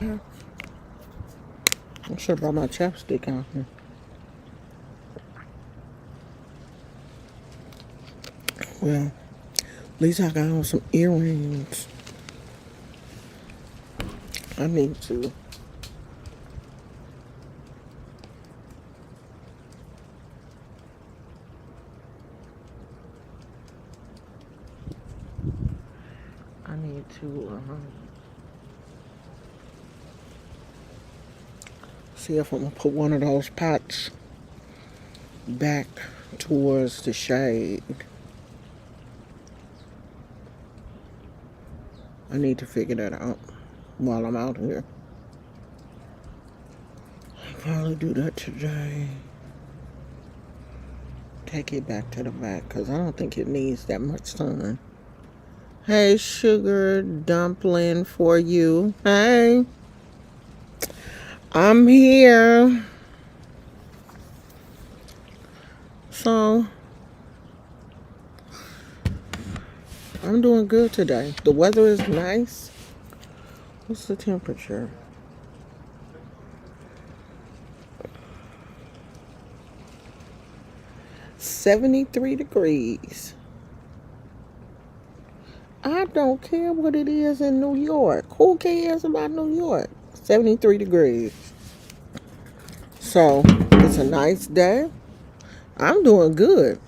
I should have brought my chapstick out here. Well, at least I got on some earrings. I need to. I need to see if I'm gonna put one of those pots back towards the shade. I need to figure that out while I'm out here. I'll probably do that today. Take it back to the back because I don't think it needs that much sun. Hey, sugar dumpling for you. Hey, I'm here. So, I'm doing good today. The weather is nice. What's the temperature? 73 degrees. I don't care what it is in New York. Who cares about New York? 73 degrees. So, it's a nice day. I'm doing good.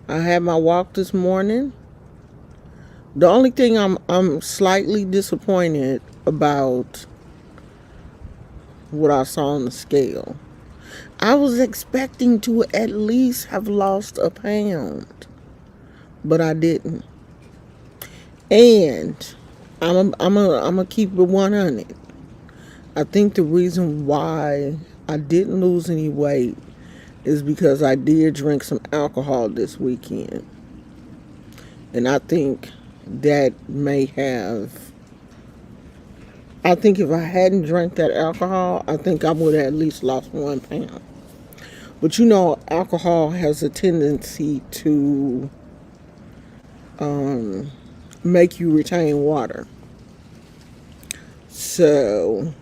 I had my walk this morning. The only thing I'm slightly disappointed about what I saw on the scale. I was expecting to at least have lost a pound, but I didn't. And I'm a keep it 100. I think the reason why I didn't lose any weight is because I did drink some alcohol this weekend. And I think that may have, I think if I hadn't drank that alcohol, I think I would have at least lost 1 pound. But you know, alcohol has a tendency to make you retain water. So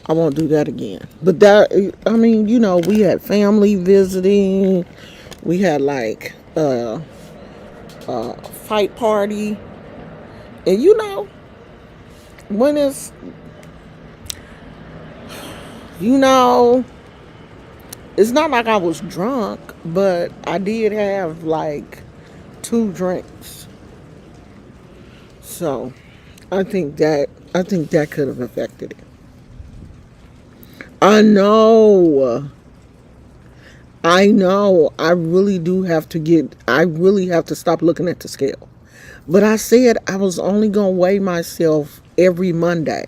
I won't do that again. But that, I mean, you know, we had family visiting. We had like a fight party. And you know, when it's, you know, it's not like I was drunk, but I did have like 2 drinks. So I think that could have affected it. I know. I know. I really have to stop looking at the scale. But I said I was only going to weigh myself every Monday.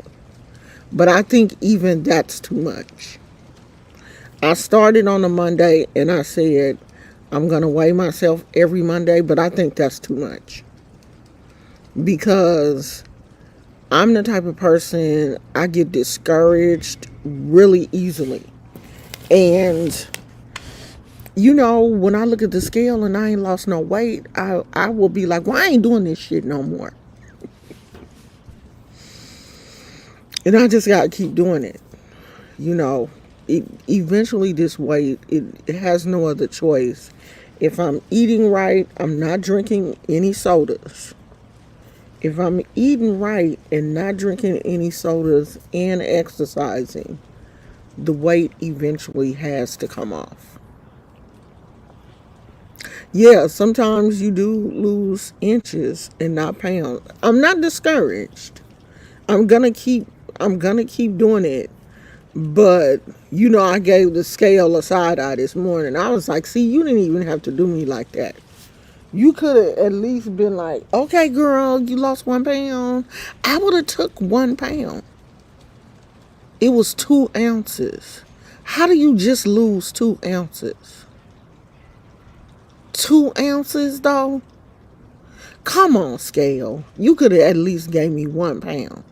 But I think even that's too much. I started on a Monday and I said I'm going to weigh myself every Monday, but I think that's too much. Because I'm the type of person, I get discouraged really easily. And you know, when I look at the scale and I ain't lost no weight, I will be like, well, I ain't doing this shit no more. And I just got to keep doing it. You know, eventually this weight, it has no other choice. If I'm eating right, I'm not drinking any sodas. If I'm eating right and not drinking any sodas and exercising, the weight eventually has to come off. Yeah, sometimes you do lose inches and not pounds. I'm not discouraged. I'm gonna keep I'm gonna keep doing it. But you know, I gave the scale a side eye this morning. I was like, see, you didn't even have to do me like that. You could have at least been like, okay, girl, you lost 1 pound. I would have took 1 pound. It was 2 ounces. How do you just lose 2 ounces? 2 ounces though? Come on, scale. You could have at least gave me 1 pound.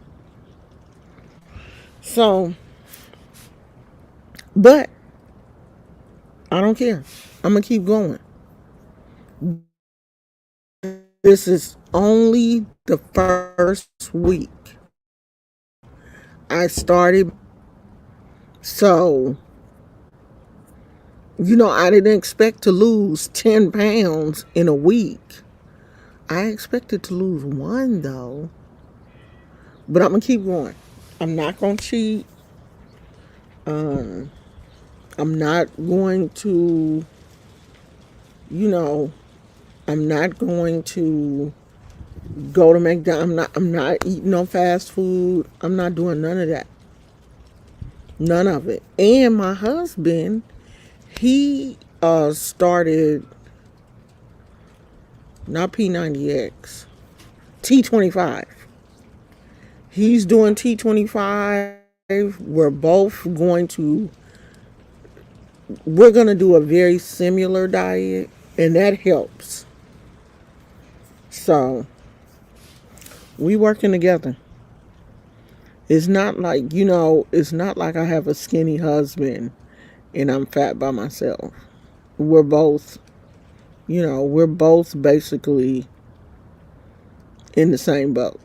So, but I don't care. I'm gonna keep going. This is only the first week. I started. So, I didn't expect to lose 10 pounds in a week. I expected to lose one, though. But I'm going to keep going. I'm not going to cheat. Um, I'm not going to, you know, I'm not going to go to McDonald's. I'm not eating no fast food. I'm not doing none of that. None of it. And my husband, he started not P90X, T25. He's doing T25. We're both we're going to do a very similar diet, and that helps. So, we working together. It's not like I have a skinny husband and I'm fat by myself. We're both, we're both basically in the same boat.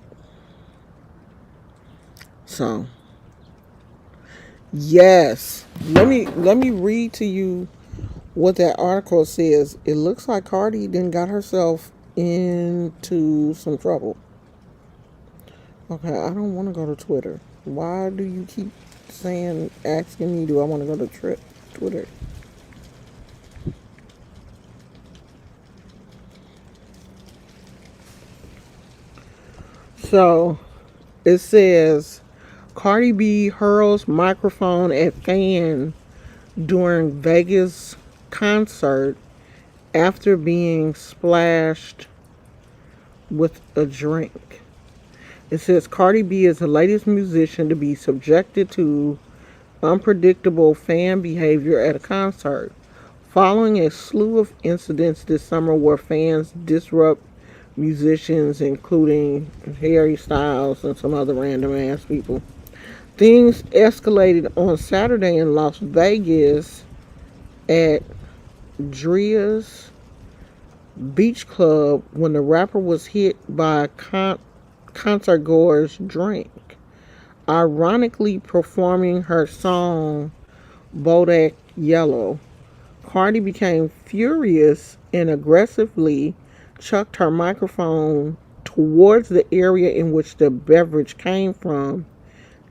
So, yes. Let me read to you what that article says. It looks like Cardi then got herself into some trouble. Okay, I don't want to go to Twitter. Why do you keep asking me, do I want to go to Twitter? So, it says Cardi B hurls microphone at fan during Vegas concert after being splashed with a drink. It says Cardi B is the latest musician to be subjected to unpredictable fan behavior at a concert, following a slew of incidents this summer where fans disrupt musicians, including Harry Styles and some other random ass people. Things escalated on Saturday in Las Vegas at Dria's Beach Club when the rapper was hit by a concertgoer's drink, ironically performing her song Bodak Yellow. Cardi became furious and aggressively chucked her microphone towards the area in which the beverage came from,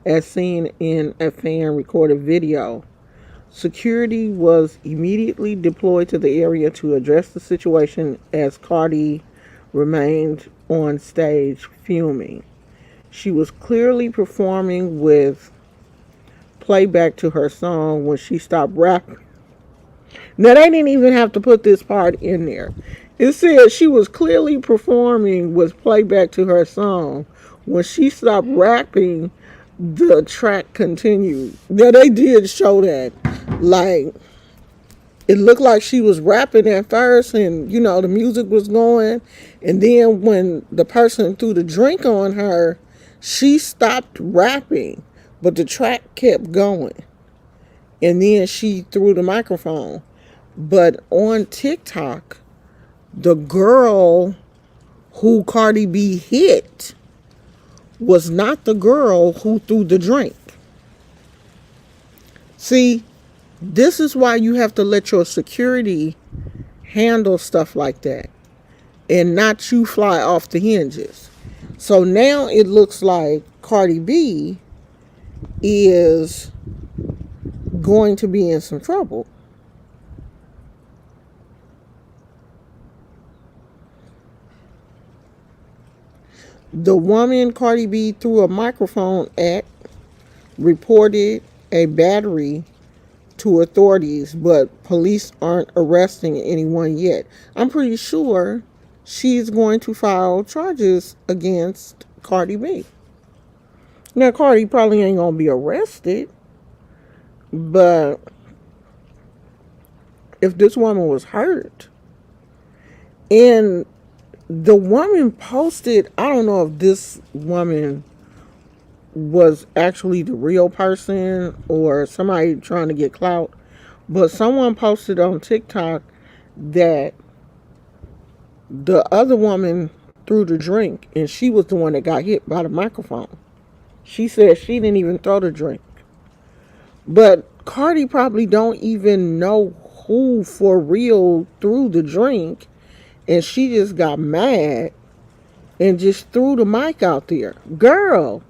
as seen in a fan recorded video. Security was immediately deployed to the area to address the situation as Cardi remained on stage fuming. She was clearly performing with playback to her song when she stopped rapping. Now, they didn't even have to put this part in there. It said she was clearly performing with playback to her song. When she stopped rapping, the track continued. Now, they did show that. Like, it looked like she was rapping at first and, the music was going. And then when the person threw the drink on her, she stopped rapping. But the track kept going. And then she threw the microphone. But on TikTok, the girl who Cardi B hit was not the girl who threw the drink. See, this is why you have to let your security handle stuff like that and not you fly off the hinges. So now it looks like Cardi B is going to be in some trouble. The woman Cardi B threw a microphone at reported a battery to authorities, but police aren't arresting anyone yet. I'm pretty sure she's going to file charges against Cardi B. Now, Cardi probably ain't going to be arrested, but if this woman was hurt, and the woman posted, I don't know if this woman was actually the real person or somebody trying to get clout, but someone posted on TikTok that the other woman threw the drink and she was the one that got hit by the microphone. She said she didn't even throw the drink. But Cardi probably don't even know who for real threw the drink, and she just got mad and just threw the mic out there. Girl,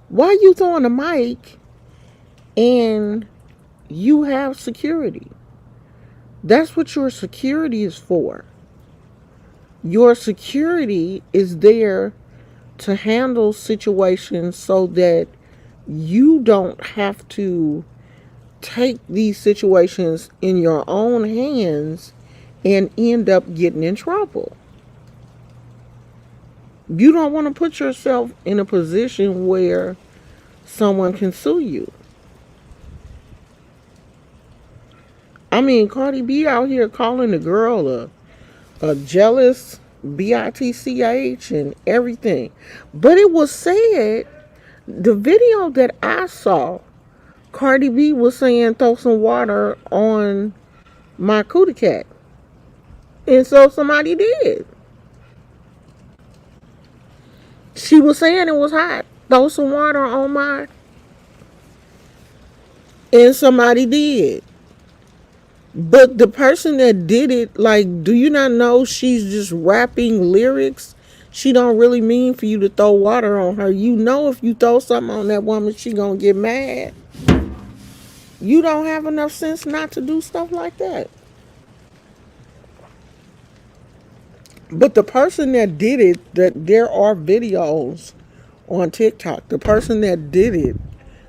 why you throwing the mic and you have security? That's what your security is for. Your security is there to handle situations so that you don't have to take these situations in your own hands and end up getting in trouble. You don't want to put yourself in a position where someone can sue you. I mean, Cardi B out here calling the girl a jealous bitch and everything. But it was said, the video that I saw, Cardi B was saying throw some water on my cootie cat. And so somebody did. She was saying it was hot. Throw some water on my. And somebody did. But the person that did it, like, do you not know she's just rapping lyrics? She don't really mean for you to throw water on her. You know if you throw something on that woman, she gonna get mad. You don't have enough sense not to do stuff like that. But the person that did it, that there are videos on TikTok. The person that did it,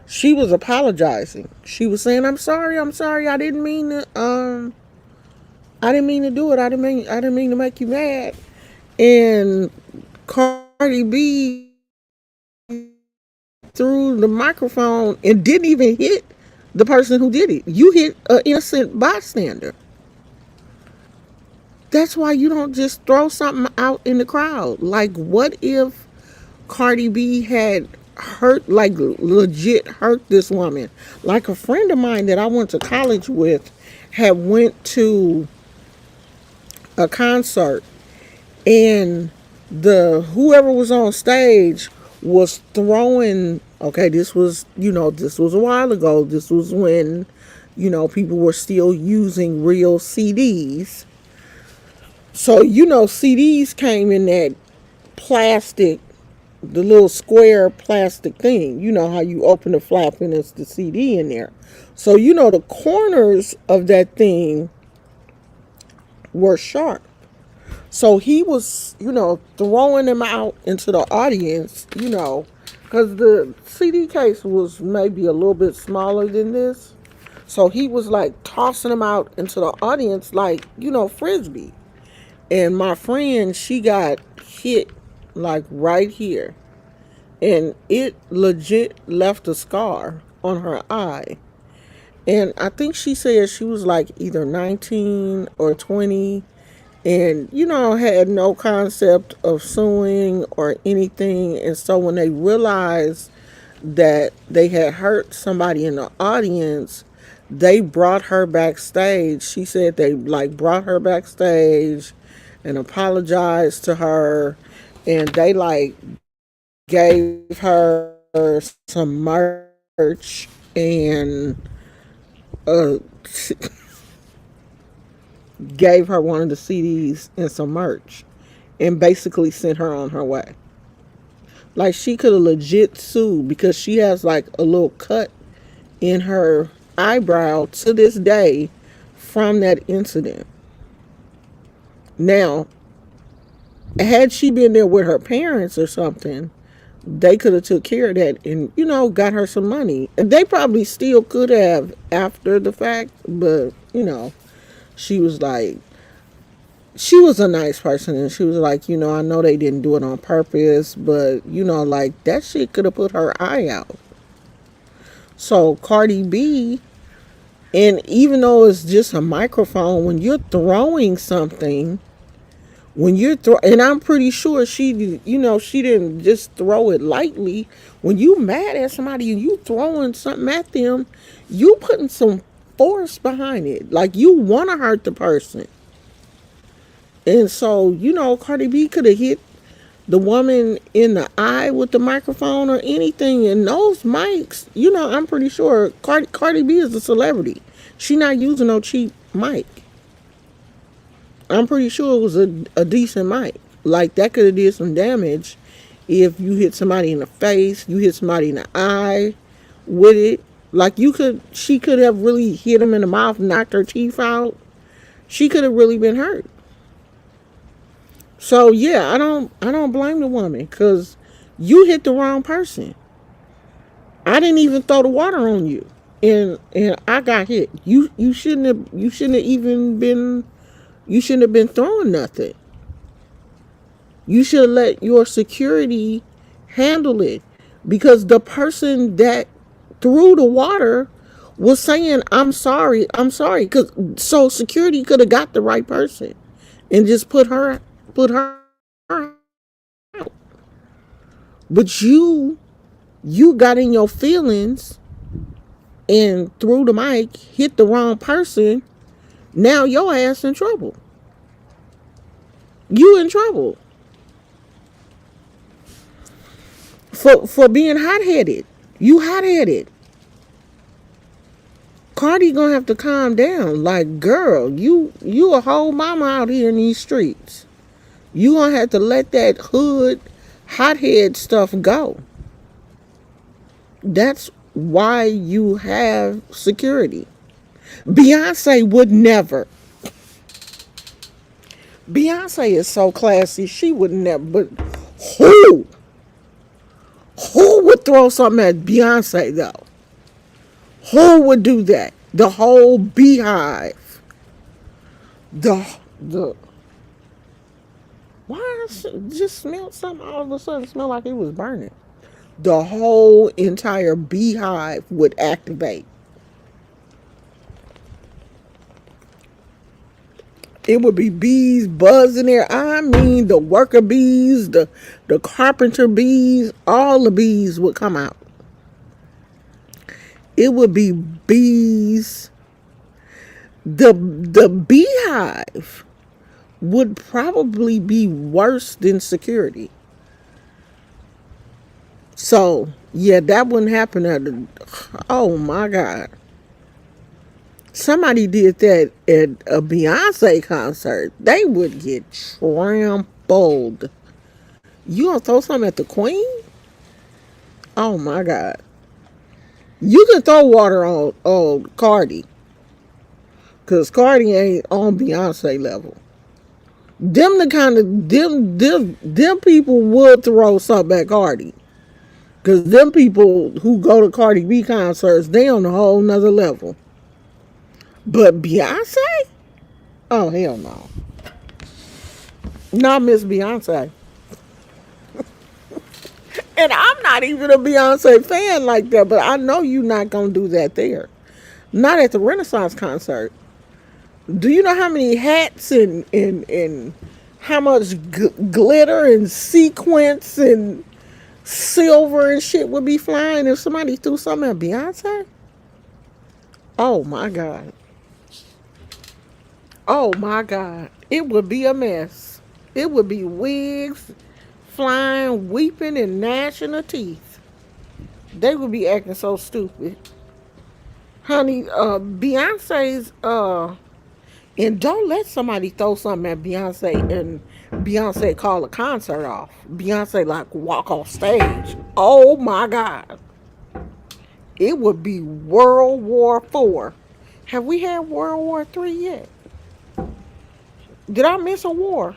she was apologizing. She was saying, I'm sorry, I didn't mean to do it. I didn't mean to make you mad." And Cardi B threw the microphone and didn't even hit the person who did it. You hit an innocent bystander. That's why you don't just throw something out in the crowd. Like, what if Cardi B had hurt, like legit hurt this woman? Like a friend of mine that I went to college with had went to a concert, and the whoever was on stage was throwing, okay, this was a while ago. This was when, people were still using real CDs. So, CDs came in that plastic, the little square plastic thing. You know how you open the flap and it's the CD in there. So, the corners of that thing were sharp. So he was, throwing them out into the audience, because the CD case was maybe a little bit smaller than this. So he was like tossing them out into the audience like, frisbee. And my friend, she got hit like right here. And it legit left a scar on her eye. And I think she said she was like either 19 or 20 and, had no concept of suing or anything. And so when they realized that they had hurt somebody in the audience, they brought her backstage. She said they like brought her backstage and apologized to her, and they like gave her some merch and uh gave her one of the CDs and some merch and basically sent her on her way. Like, she could have legit sued because she has like a little cut in her eyebrow to this day from that incident. Now, had she been there with her parents or something, they could have took care of that and, got her some money. And they probably still could have after the fact, but, she was like, she was a nice person, and she was like, I know they didn't do it on purpose, but, like, that shit could have put her eye out. So Cardi B, and even though it's just a microphone, when you're throwing something, and I'm pretty sure she didn't just throw it lightly. When you mad at somebody and you throwing something at them, you putting some force behind it. Like, you want to hurt the person. And so, Cardi B could have hit The woman in the eye with the microphone or anything, and those mics, I'm pretty sure Cardi B is a celebrity. She not using no cheap mic. I'm pretty sure it was a decent mic. Like that could have did some damage if you hit somebody in the face, you hit somebody in the eye with it. Like she could have really hit him in the mouth, knocked her teeth out. She could have really been hurt. So yeah, I don't blame the woman because you hit the wrong person. I didn't even throw the water on you, and I got hit. You shouldn't have been throwing nothing. You should let your security handle it because the person that threw the water was saying, I'm sorry. So security could have got the right person and just put her out. But you got in your feelings and threw the mic, hit the wrong person. Now your ass in trouble. You in trouble for being hot headed. You hot headed. Cardi gonna have to calm down. Like, girl, you a whole mama out here in these streets. You gonna have to let that hood hothead stuff go. That's why you have security. Beyonce would never. Beyonce is so classy. She would never. But who? Who would throw something at Beyonce though? Who would do that? The whole beehive. The why just smelled something all of a sudden smelled like it was burning. The whole entire beehive would activate. It would be bees buzzing there. I mean, the worker bees, the carpenter bees, all the bees would come out. It would be bees. The beehive would probably be worse than security. So yeah, that wouldn't happen oh my God. Somebody did that at a Beyonce concert. They would get trampled. You gonna throw something at the queen? Oh my God. You can throw water on Cardi. Cause Cardi ain't on Beyonce level. Them the kind of them people would throw something at Cardi. Cause them people who go to Cardi B concerts, they on a whole nother level. But Beyonce? Oh hell no. Not Miss Beyonce. And I'm not even a Beyonce fan like that, but I know you're not gonna do that there. Not at the Renaissance concert. Do you know how many hats and how much glitter and sequins and silver and shit would be flying if somebody threw something at Beyonce? Oh my God. Oh my God. It would be a mess. It would be wigs flying, weeping, and gnashing of teeth. They would be acting so stupid. Honey, Beyonce's, and don't let somebody throw something at Beyonce and Beyonce call a concert off. Beyonce like walk off stage. Oh my God. It would be World War IV. Have we had World War III yet? Did I miss a war?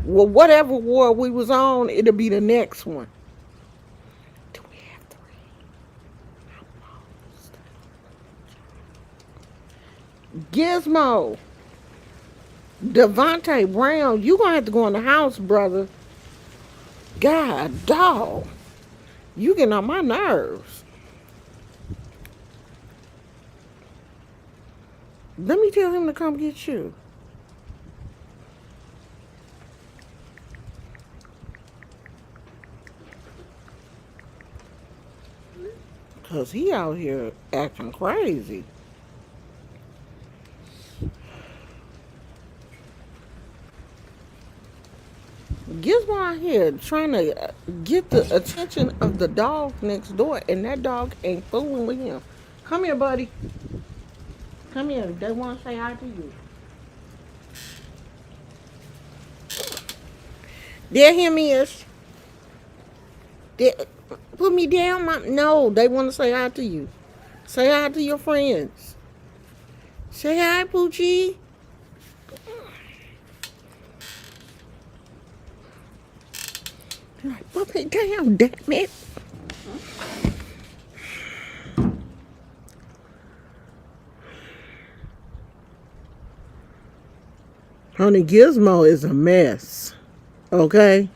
Well, whatever war we was on, it'll be the next one. Do we have three? Gizmo. Devontae Brown, you gonna have to go in the house, brother. God, dog. You getting on my nerves. Let me tell him to come get you. Because he out here acting crazy. Gizmo out here trying to get the attention of the dog next door, and that dog ain't fooling with him. Come here, buddy. Come here. They want to say hi to you. There him is. There, put me down, mom. No, they want to say hi to you. Say hi to your friends. Say hi, Poochie. Put me down, damn it. Honey, Gizmo is a mess. Okay?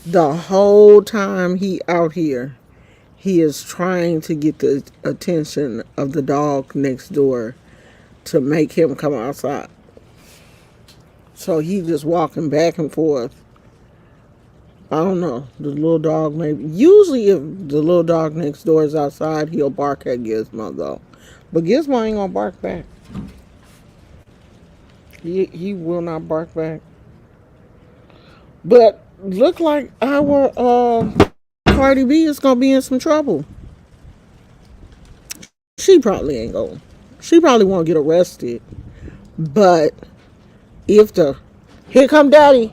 The whole time he out here, he is trying to get the attention of the dog next door to make him come outside. So he just walking back and forth. I don't know. The little dog maybe. Usually if the little dog next door is outside, he'll bark at Gizmo though. But Gizmo ain't gonna bark back. He will not bark back. But look like our Cardi B is gonna be in some trouble. She probably ain't going. She probably won't get arrested. But if the here come Daddy,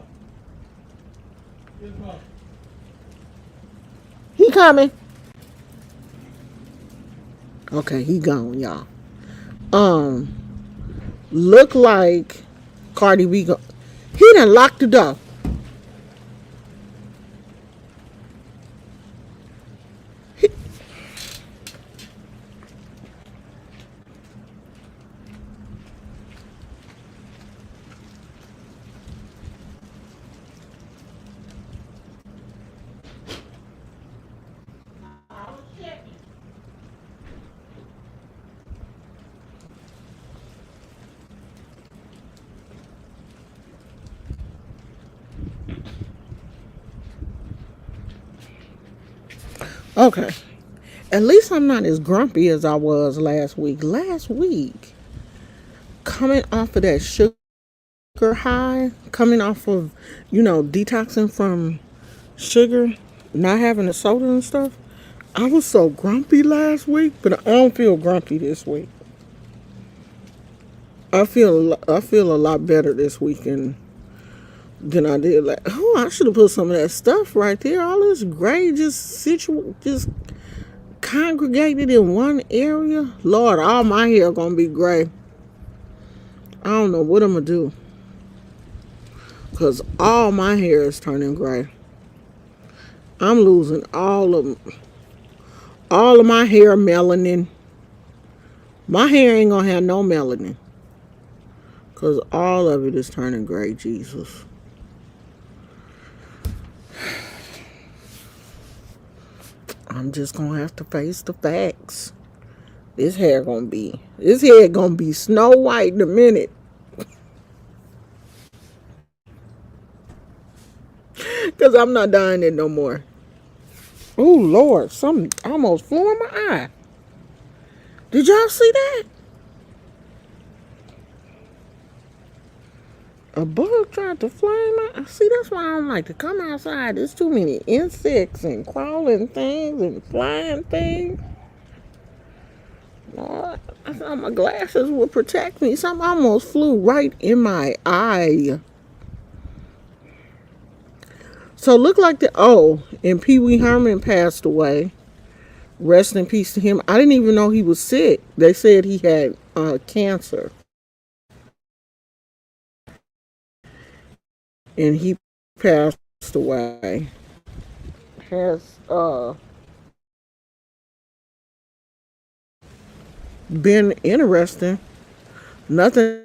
he coming. Okay, he gone, y'all. Um, look like Cardi B go. He done locked the door. Okay. At least I'm not as grumpy as I was last week. Last week, coming off of that sugar high, coming off of, detoxing from sugar, not having a soda and stuff, I was so grumpy last week, but I don't feel grumpy this week. I feel a lot better this weekend than I did. Like, oh, I should have put some of that stuff right there. All this gray just congregated in one area. Lord, all my hair gonna be gray. I don't know what I'm gonna do, cause all my hair is turning gray. I'm losing all of my hair melanin. My hair ain't gonna have no melanin, cause all of it is turning gray. Jesus. I'm just gonna have to face the facts. This hair gonna be Snow White in a minute. Cause I'm not dyeing it no more. Oh Lord, something almost flew in my eye. Did y'all see that? A bug tried to fly in my eye. See, that's why I don't like to come outside. There's too many insects and crawling things and flying things. Lord, I thought my glasses would protect me. Something almost flew right in my eye. So look like and Pee Wee Herman passed away. Rest in peace to him. I didn't even know he was sick. They said he had cancer. And he passed away. Has been interesting. Nothing.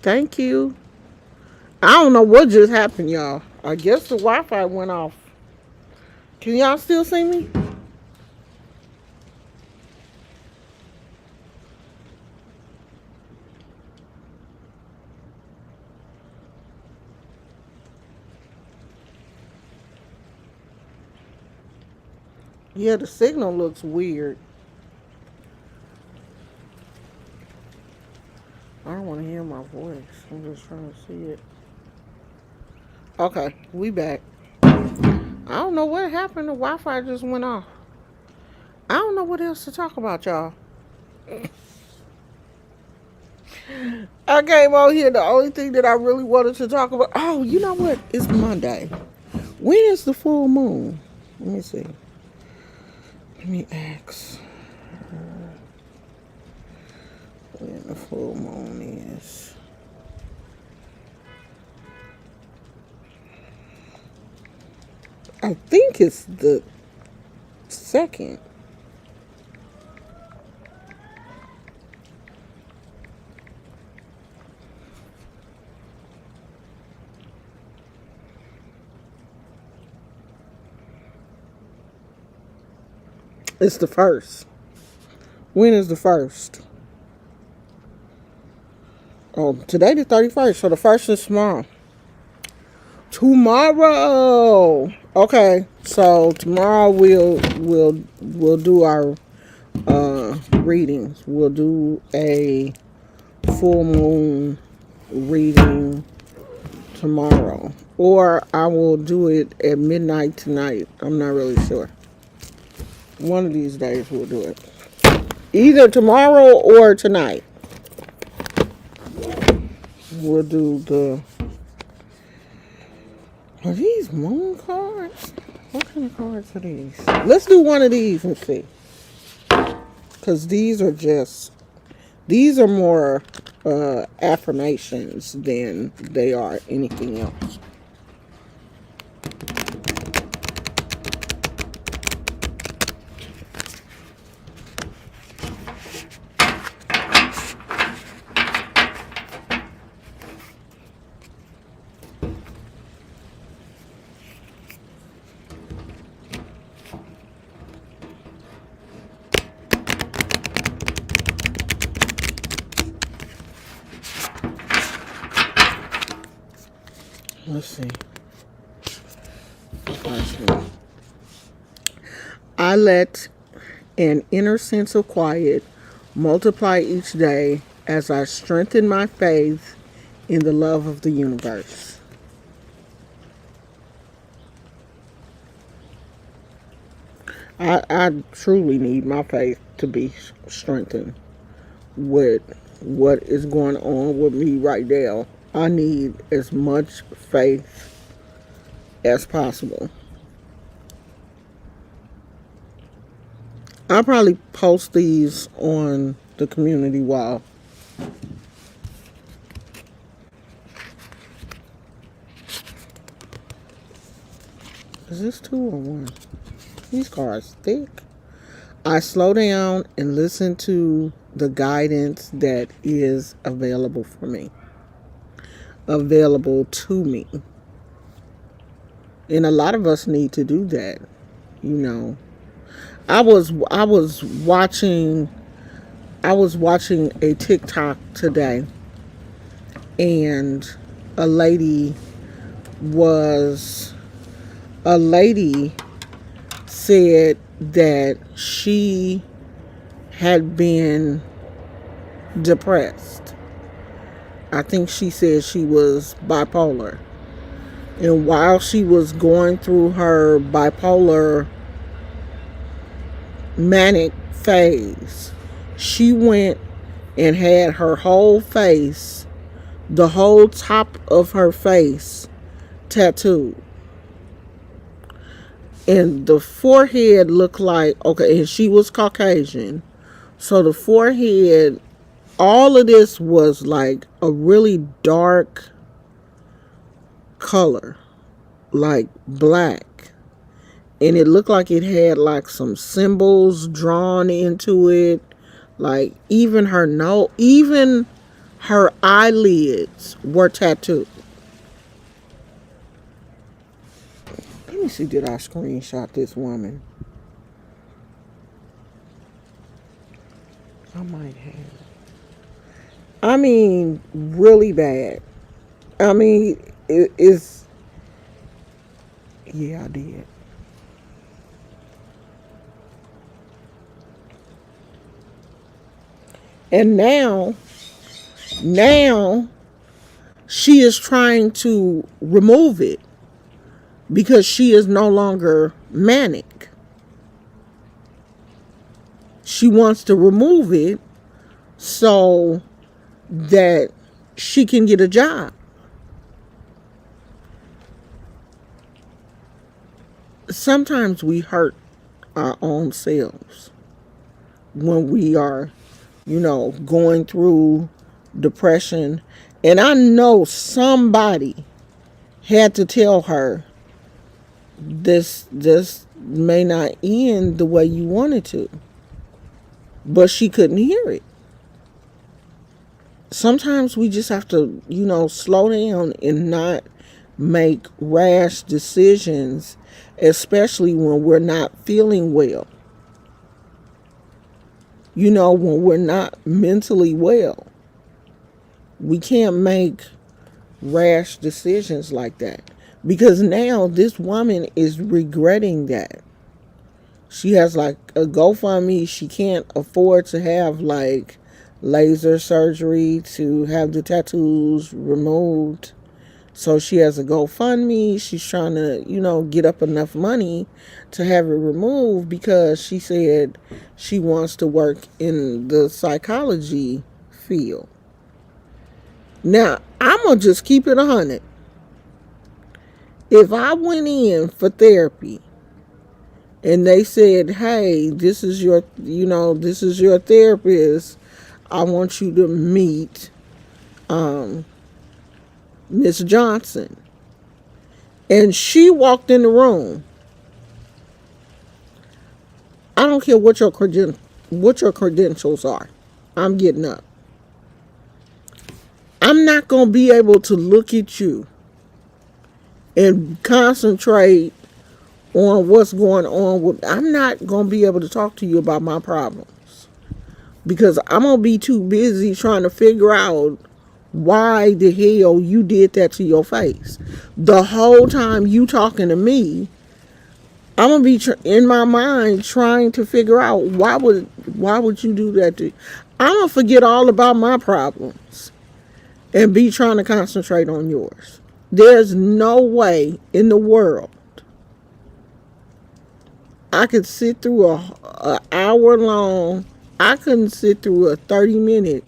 Thank you. I don't know what just happened, y'all. I guess the Wi-Fi went off. Can y'all still see me? Yeah, the signal looks weird. voice. I'm just trying to see it. Okay, we back. I don't know what happened. The Wi-Fi just went off. I don't know what else to talk about, y'all. I came out here. The only thing that I really wanted to talk about. Oh, you know what? It's Monday. When is the full moon? Let me see. Let me ask when the full moon is. I think it's the second. It's the first. When is the first? Oh, today the 31st. So the first is tomorrow. Tomorrow. Okay. So tomorrow we'll do our readings. We'll do a full moon reading tomorrow. Or I will do it at midnight tonight. I'm not really sure. One of these days we'll do it. Either tomorrow or tonight. We'll do the... Are these moon cards? What kind of cards are these? Let's do one of these and see. Because these are more affirmations than they are anything else. Let's see. I let an inner sense of quiet multiply each day as I strengthen my faith in the love of the universe. I truly need my faith to be strengthened with what is going on with me right now. I need as much faith as possible. I'll probably post these on the community wall. Is this 2 or 1? These cards thick. I slow down and listen to the guidance that is available for me. Available to me. And a lot of us need to do that. You know. I was watching a TikTok today, and a lady said that she had been depressed. I think she said she was bipolar. And while she was going through her bipolar manic phase, she went and had her whole face, the whole top of her face, tattooed. And the forehead looked like, okay, and she was Caucasian. So the forehead, all of this was like a really dark color, like black. And it looked like it had like some symbols drawn into it. Like even her eyelids were tattooed. Let me see, did I screenshot this woman? I might have. I mean, really bad. I mean, it's... Yeah, I did. And now She is trying to remove it because she is no longer manic. She wants to remove it so that she can get a job. Sometimes we hurt our own selves when we are, going through depression. And I know somebody had to tell her this may not end the way you wanted to, but she couldn't hear it. Sometimes we just have to, slow down and not make rash decisions, especially when we're not feeling well. When we're not mentally well, we can't make rash decisions like that, because now this woman is regretting that. She has like a GoFundMe. She can't afford to have like laser surgery to have the tattoos removed. So she has a GoFundMe. She's trying to, get up enough money to have it removed, because she said she wants to work in the psychology field. Now, I'm going to just keep it 100. If I went in for therapy and they said, hey, this is your therapist, I want you to meet Miss Johnson, and she walked in the room, I don't care what your credentials are, I'm getting up. I'm not going to be able to look at you and concentrate on what's going on. I'm not going to be able to talk to you about my problems, because I'm going to be too busy trying to figure out why the hell you did that to your face. The whole time you talking to me, I'm going to be in my mind trying to figure out why would you do that to you. I'm going to forget all about my problems and be trying to concentrate on yours. There's no way in the world I could sit through a hour long. I couldn't sit through a 30-minute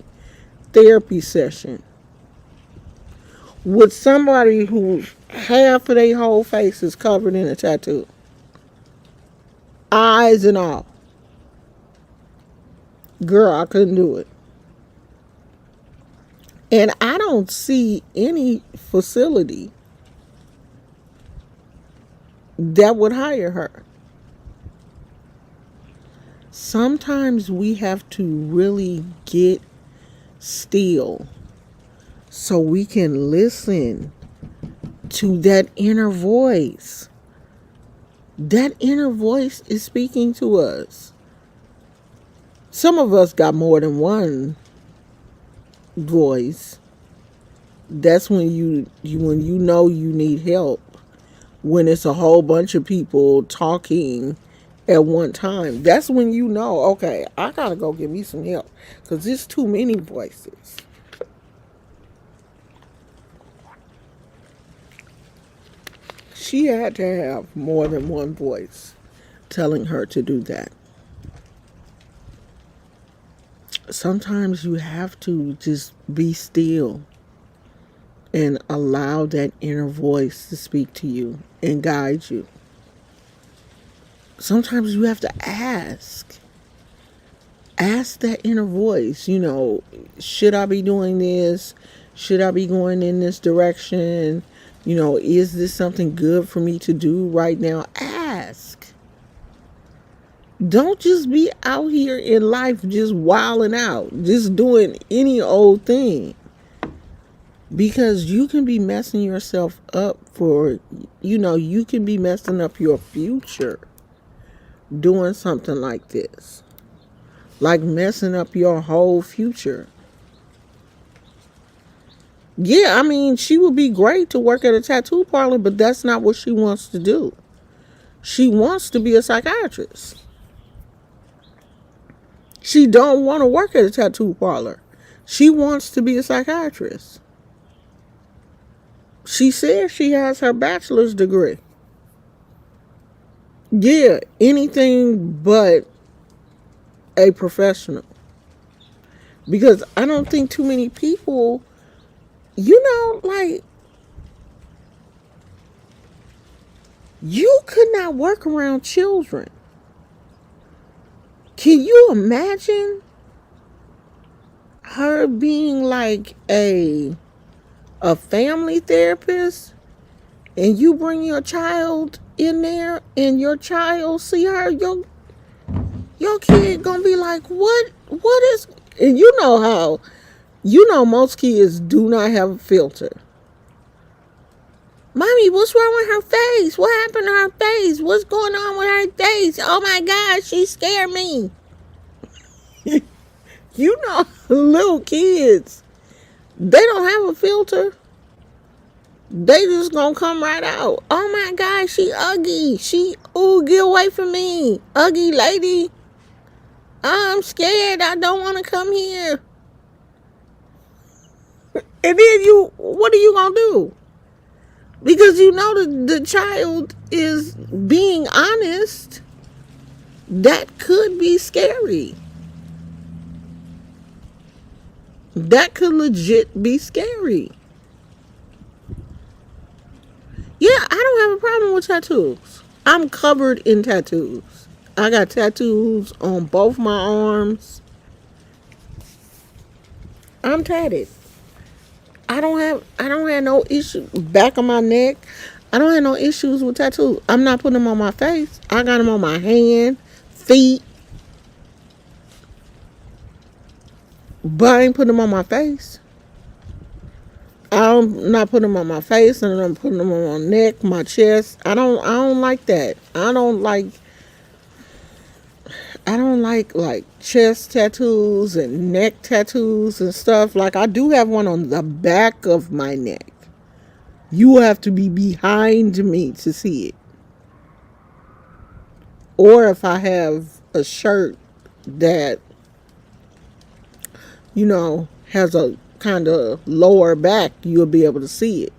therapy session with somebody who half of their whole face is covered in a tattoo, eyes and all. Girl, I couldn't do it. And I don't see any facility that would hire her. Sometimes we have to really get still so we can listen to that inner voice. That inner voice is speaking to us. Some of us got more than one voice. That's when you know you need help, when it's a whole bunch of people talking at one time. That's when you know, okay, I gotta go get me some help, because there's too many voices. She had to have more than one voice telling her to do that. Sometimes you have to just be still and allow that inner voice to speak to you and guide you. Sometimes you have to ask that inner voice, should I be doing this? Should I be going in this direction? Is this something good for me to do right now? Ask. Don't just be out here in life just wilding out, just doing any old thing. Because you can be messing yourself up you can be messing up your future doing something like this. Like messing up your whole future. Yeah, she would be great to work at a tattoo parlor, but that's not what she wants to do. She wants to be a psychiatrist. She don't want to work at a tattoo parlor. She wants to be a psychiatrist. She says she has her bachelor's degree. Yeah, anything but a professional. Because I don't think too many people, like, you could not work around children. Can you imagine her being like a family therapist and you bring your child in there and your child see her, your kid gonna be like, what is, and most kids do not have a filter. Mommy, what's wrong with her face? What happened to her face? What's going on with her face? Oh my God, she scared me. Little kids, they don't have a filter. They just gonna come right out. Oh my God, she ugly. Get away from me. Ugly lady. I'm scared. I don't want to come here. And then what are you gonna do? Because the child is being honest. That could be scary. That could legit be scary. Yeah, I don't have a problem with tattoos. I'm covered in tattoos. I got tattoos on both my arms. I'm tatted. I don't have no issue back of my neck. I don't have no issues with tattoos. I'm not putting them on my face. I got them on my hand, feet, but I ain't putting them on my face. I'm not putting them on my face, and I'm putting them on my neck, my chest. I don't like that. I don't like chest tattoos and neck tattoos and stuff. Like, I do have one on the back of my neck. You have to be behind me to see it. Or if I have a shirt that, has a kind of lower back, you'll be able to see it.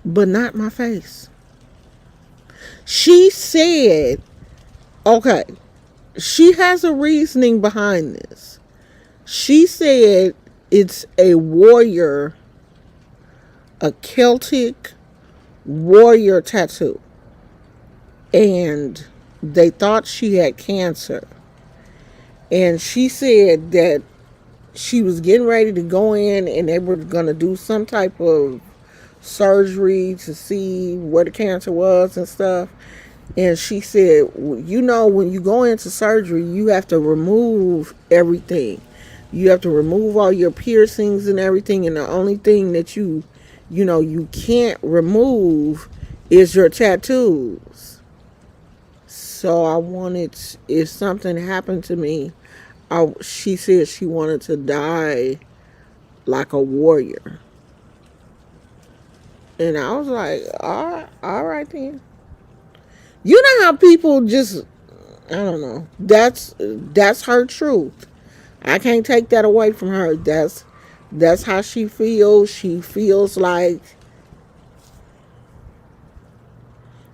But not my face. She said, okay, she has a reasoning behind this. She said it's a warrior, a Celtic warrior tattoo. And they thought she had cancer. And she said that she was getting ready to go in and they were going to do some type of surgery to see where the cancer was and stuff. And she said, when you go into surgery, you have to remove everything. You have to remove all your piercings and everything. And the only thing that you can't remove is your tattoos. So I wanted, if something happened to me, she said she wanted to die like a warrior. And I was like, all right then. You know how people just, I don't know. That's her truth. I can't take that away from her. That's how she feels. She feels like,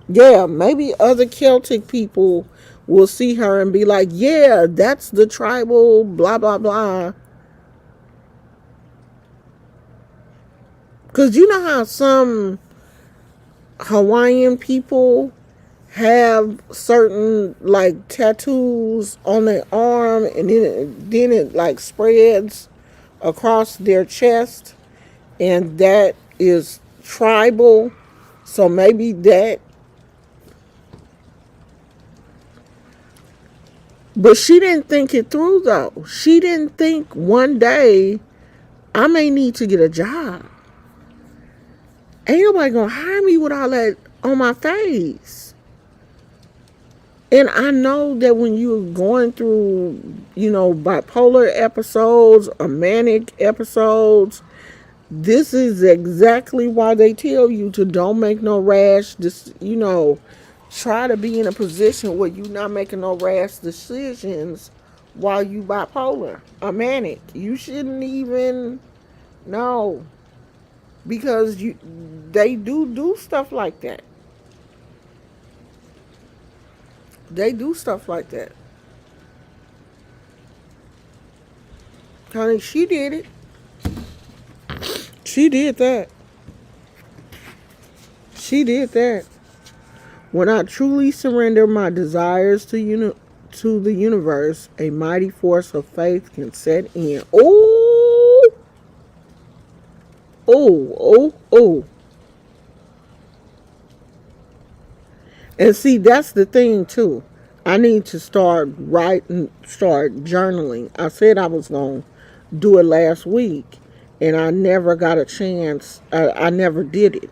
yeah, maybe other Celtic people will see her and be like, yeah, that's the tribal blah blah blah. Because you know how some Hawaiian people have certain like tattoos on their arm, and then it like spreads across their chest, and that is tribal. So maybe that. But she didn't think it through though. She didn't think one day I may need to get a job. Ain't nobody gonna hire me with all that on my face. And I know that when you're going through, bipolar episodes or manic episodes, this is exactly why they tell you to don't make no rash, try to be in a position where you're not making no rash decisions while you bipolar or manic. You shouldn't even, no. because they do stuff like that. They do stuff like that. Honey, she did it. She did that. She did that. When I truly surrender my desires to the universe, a mighty force of faith can set in. Oh, oh. And see, that's the thing too. I need to start journaling. I said I was going to do it last week, and I never got a chance. I never did it.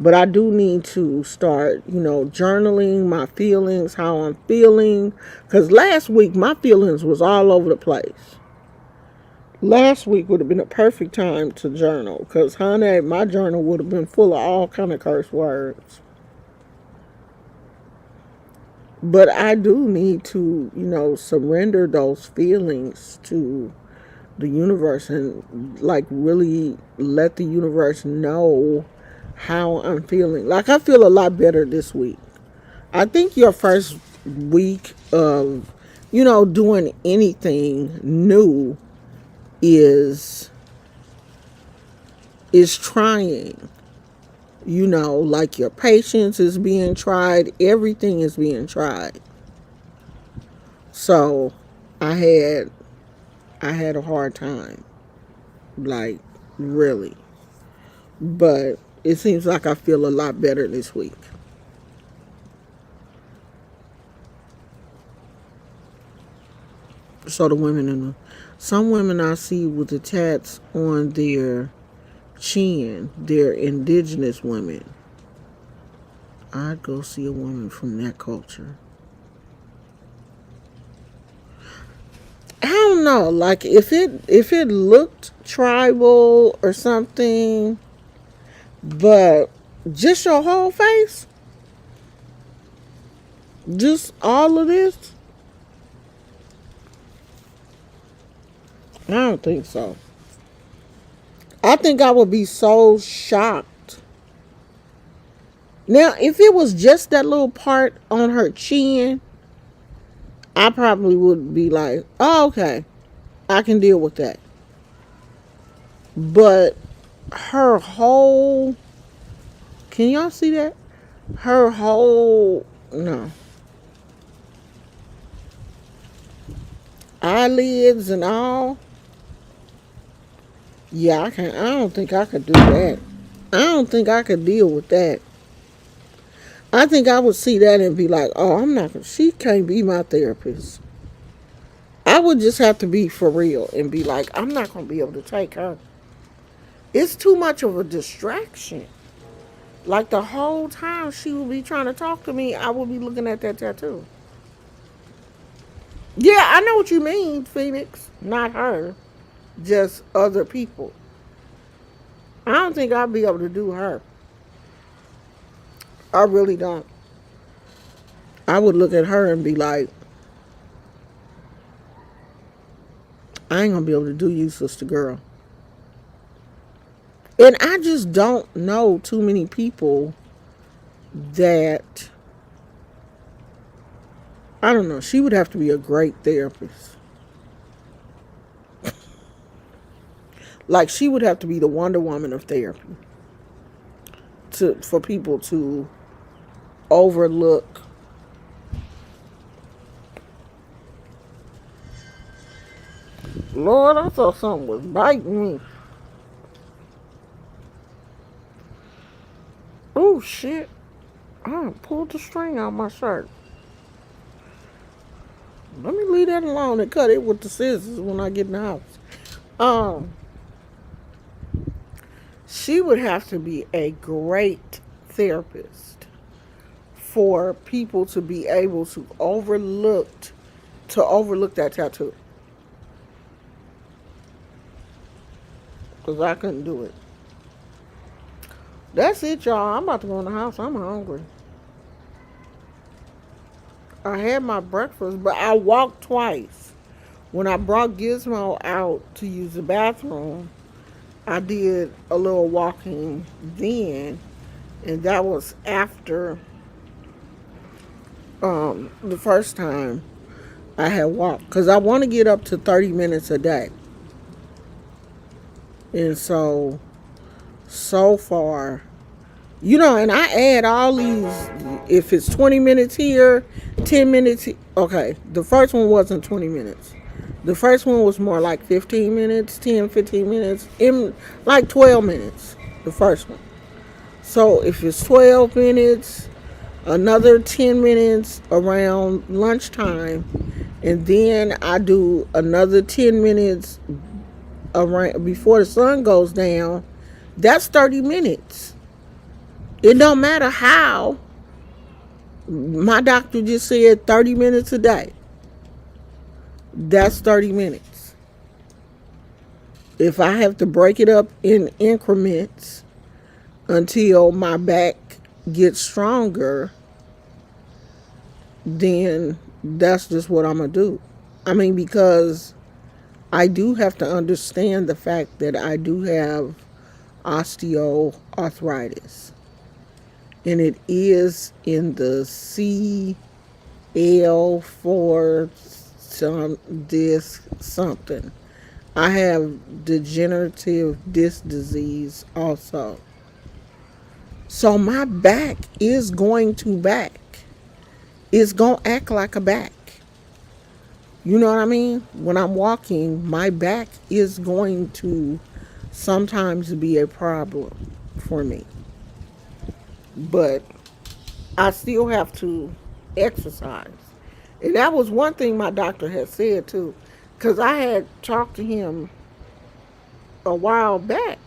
But I do need to start, journaling my feelings, how I'm feeling. Because last week, my feelings was all over the place. Last week would have been a perfect time to journal. Because, honey, my journal would have been full of all kind of curse words. But I do need to, surrender those feelings to the universe and, like, really let the universe know how I'm feeling. Like, I feel a lot better this week. I think your first week of, doing anything new is trying. Like your patience is being tried, everything is being tried. So I had a hard time. Like, really. But it seems like I feel a lot better this week. So the women some women I see with the tats on their chin, they're indigenous women. I'd go see a woman from that culture. I don't know, like if it looked tribal or something, but just your whole face, just all of this, I don't think so. I think I would be so shocked. Now, if it was just that little part on her chin, I probably would be like, oh, okay, I can deal with that. But her whole, can y'all see that? Her whole, no. Eyelids and all. Yeah, I don't think I could do that. I don't think I could deal with that. I think I would see that and be like, oh, she can't be my therapist. I would just have to be for real and be like, I'm not going to be able to take her. It's too much of a distraction. Like the whole time she would be trying to talk to me, I would be looking at that tattoo. Yeah, I know what you mean, Phoenix. Not her, just other people. I don't think I'd be able to do her. I really don't. I would look at her and be like, I ain't gonna be able to do you, sister girl. And I just don't know too many people that, I don't know, she would have to be a great therapist. Like, she would have to be the Wonder Woman of therapy for people to overlook. Lord, I thought something was biting me. Oh, shit. I pulled the string out my shirt. Let me leave that alone and cut it with the scissors when I get in the house. She would have to be a great therapist for people to be able to overlook that tattoo. Because I couldn't do it. That's it, y'all. I'm about to go in the house. I'm hungry. I had my breakfast, but I walked twice. When I brought Gizmo out to use the bathroom, I did a little walking then, and that was after the first time I had walked, because I want to get up to 30 minutes a day. And so far, and I add all these, if it's 20 minutes here, 10 minutes. Okay, the first one wasn't 20 minutes. The first one was more like 15 minutes, 10, 15 minutes, in like 12 minutes, the first one. So if it's 12 minutes, another 10 minutes around lunchtime, and then I do another 10 minutes around before the sun goes down. That's 30 minutes. It don't matter how. My doctor just said 30 minutes a day. That's 30 minutes. If I have to break it up in increments until my back gets stronger, then that's just what I'm going to do. I mean, because I do have to understand the fact that I do have osteoarthritis. And it is in the CL4 some disc something. I have degenerative disc disease also. So my back is going to back. It's going to act like a back. You know what I mean? When I'm walking, my back is going to sometimes be a problem for me. But I still have to exercise. And that was one thing my doctor had said too. Because I had talked to him a while back.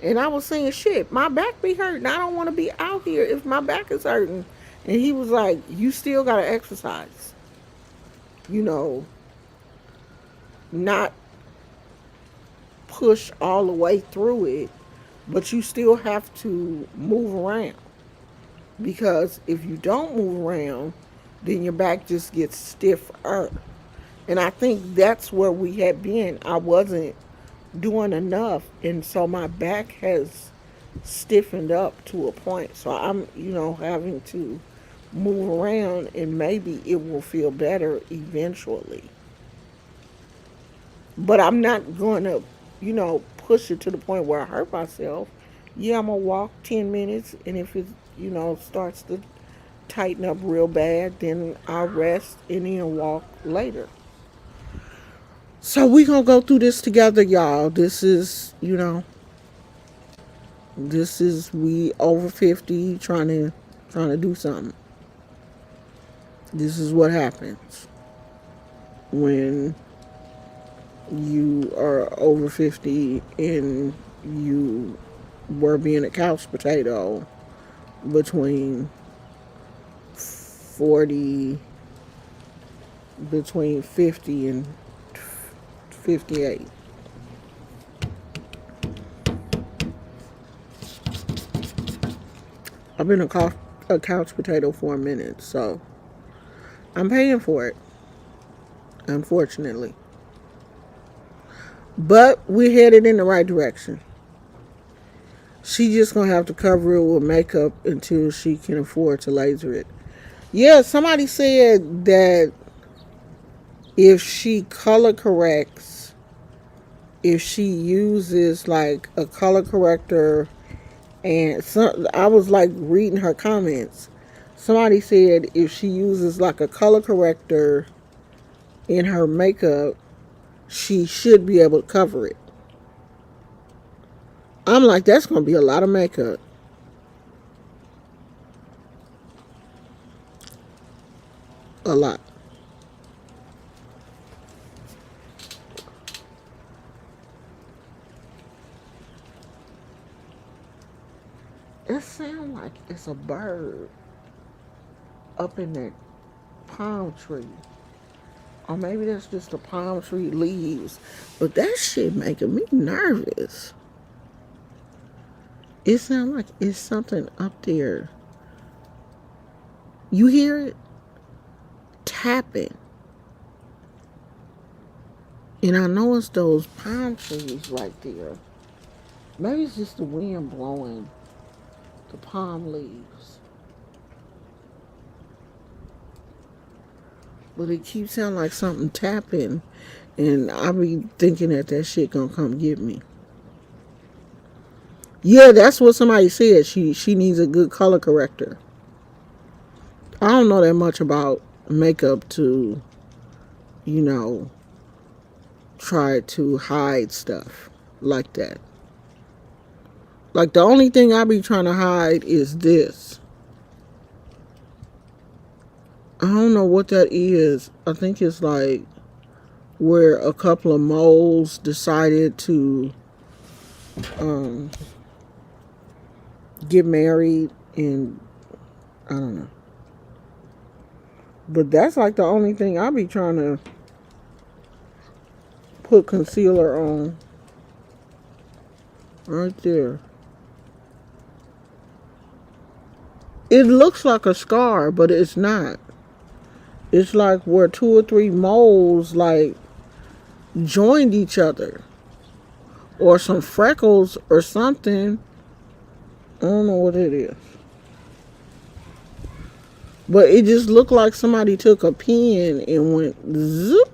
And I was saying, shit, my back be hurting. I don't want to be out here if my back is hurting. And he was like, you still got to exercise. You know, not push all the way through it, but you still have to move around. Because if you don't move around, then your back just gets stiffer. And I think that's where we had been. I wasn't doing enough, and so my back has stiffened up to a point. So I'm, having to move around, and maybe it will feel better eventually. But I'm not going to, push it to the point where I hurt myself. Yeah, I'm going to walk 10 minutes, and if it, starts to tighten up real bad, then I'll rest and then walk later. So we gonna go through this together, y'all. This is we over 50 trying to do something. This is what happens when you are over 50 and you were being a couch potato between 40 between 50 and 58. I've been a couch potato for a minute, so I'm paying for it, unfortunately. But we're headed in the right direction. She just gonna have to cover it with makeup until she can afford to laser it. Yeah, somebody said that if she color corrects, if she uses like a color corrector, and I was like reading her comments. Somebody said if she uses like a color corrector in her makeup, she should be able to cover it. I'm like, that's going to be a lot of makeup. A lot. It sounds like it's a bird up in that palm tree. Or maybe that's just the palm tree leaves. But that shit making me nervous. It sounds like it's something up there. You hear it? Tapping. And I know it's those palm trees right there. Maybe it's just the wind blowing the palm leaves. But it keeps sounding like something tapping. And I be thinking that that shit gonna come get me. Yeah, that's what somebody said. She needs a good color corrector. I don't know that much about makeup to, you know, try to hide stuff like that. Like the only thing I be trying to hide is this. I don't know what that is. I think it's like where a couple of moles decided to um, get married, and I don't know. But that's like the only thing I be trying to put concealer on. Right there. It looks like a scar, but it's not. It's like where two or three moles like joined each other. Or some freckles or something. I don't know what it is. But it just looked like somebody took a pen and went zip.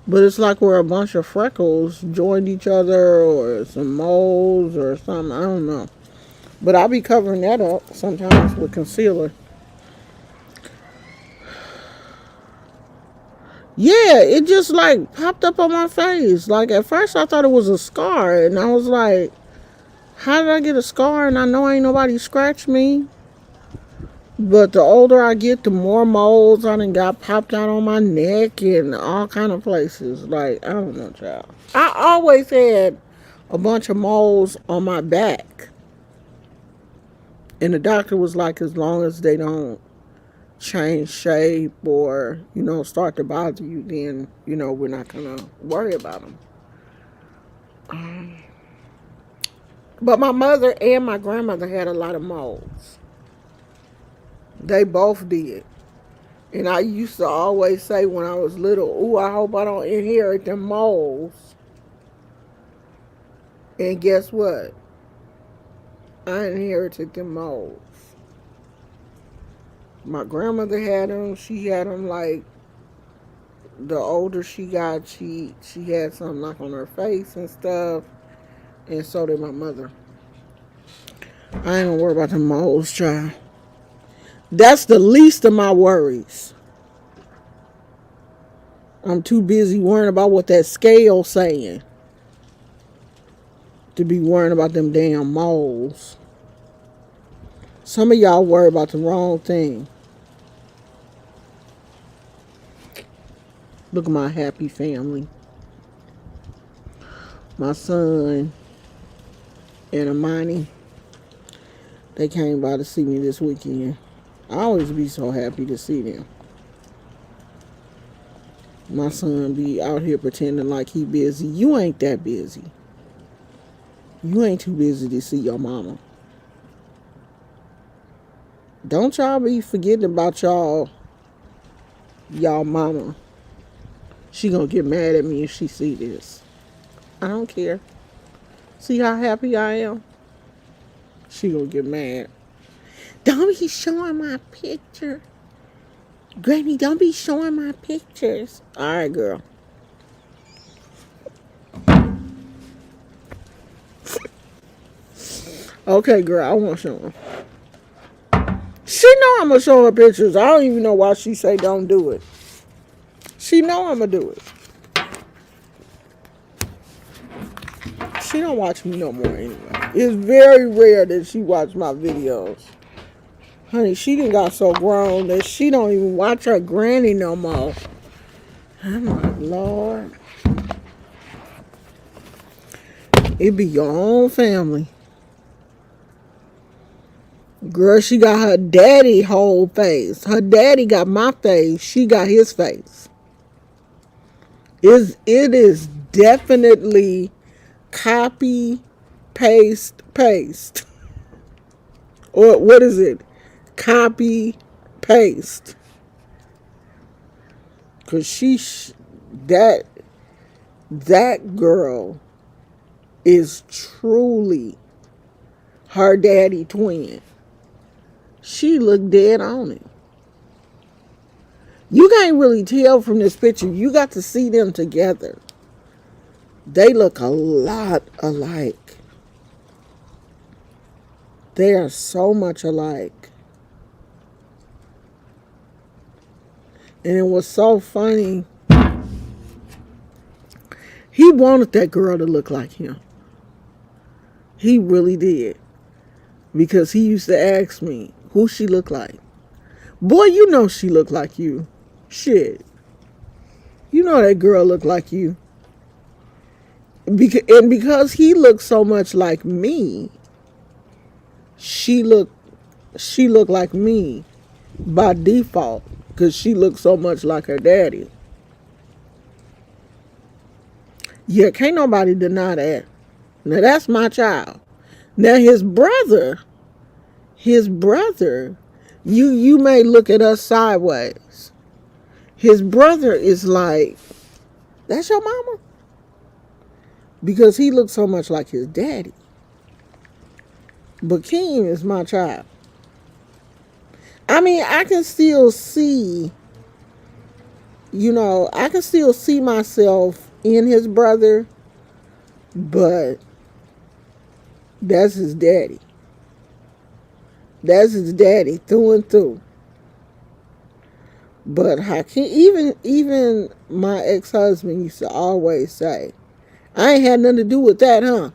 But it's like where a bunch of freckles joined each other or some moles or something. I don't know. But I'll be covering that up sometimes with concealer. Yeah, it just like popped up on my face. Like at first I thought it was a scar. And I was like, how did I get a scar? And I know ain't nobody scratched me. But the older I get, the more moles I done got popped out on my neck and all kind of places. Like, I don't know, child. I always had a bunch of moles on my back. And the doctor was like, as long as they don't change shape or, start to bother you, then, we're not going to worry about them. But my mother and my grandmother had a lot of moles. They both did. And I used to always say when I was little, ooh, I hope I don't inherit them moles. And guess what? I inherited them moles. My grandmother had them. She had them like the older she got, she had something like on her face and stuff. And so did my mother. I ain't gonna worry about the moles, child. That's the least of my worries. I'm too busy worrying about what that scale's saying to be worrying about them damn moles. Some of y'all worry about the wrong thing. Look at my happy family. My son and Amani, they came by to see me this weekend. I always be so happy to see them. My son be out here pretending like he busy. You ain't that busy. You ain't too busy to see your mama. Don't y'all be forgetting about y'all mama. She gonna get mad at me if she see this. I don't care. See how happy I am? She gonna get mad. Don't be showing my picture. Granny, don't be showing my pictures. Alright, girl. Okay, girl, I won't show her. She know I'm gonna show her pictures. I don't even know why she say don't do it. She know I'm gonna do it. She don't watch me no more anyway. It's very rare that she watch my videos. Honey, she done got so grown that she don't even watch her granny no more. I'm like, Lord. It be your own family. Girl, she got her daddy whole face. Her daddy got my face. She got his face. It is definitely copy, paste, paste. Or what is it? Copy, paste. Cause that girl is truly her daddy twin. She looked dead on him. You can't really tell from this picture. You got to see them together. They look a lot alike. They are so much alike. And it was so funny. He wanted that girl to look like him. He really did. Because he used to ask me who she looked like. Boy, you know she looked like you. Shit. You know that girl looked like you. Because he looked so much like me, she looked like me by default. Because she looked so much like her daddy. Yeah, can't nobody deny that. Now that's my child. Now his brother, you may look at us sideways. His brother is like, that's your mama? Because he looks so much like his daddy. But Keem is my child. I mean, I can still see, I can still see myself in his brother, but that's his daddy. That's his daddy through and through. But Hakeem, even my ex-husband used to always say, I ain't had nothing to do with that, huh?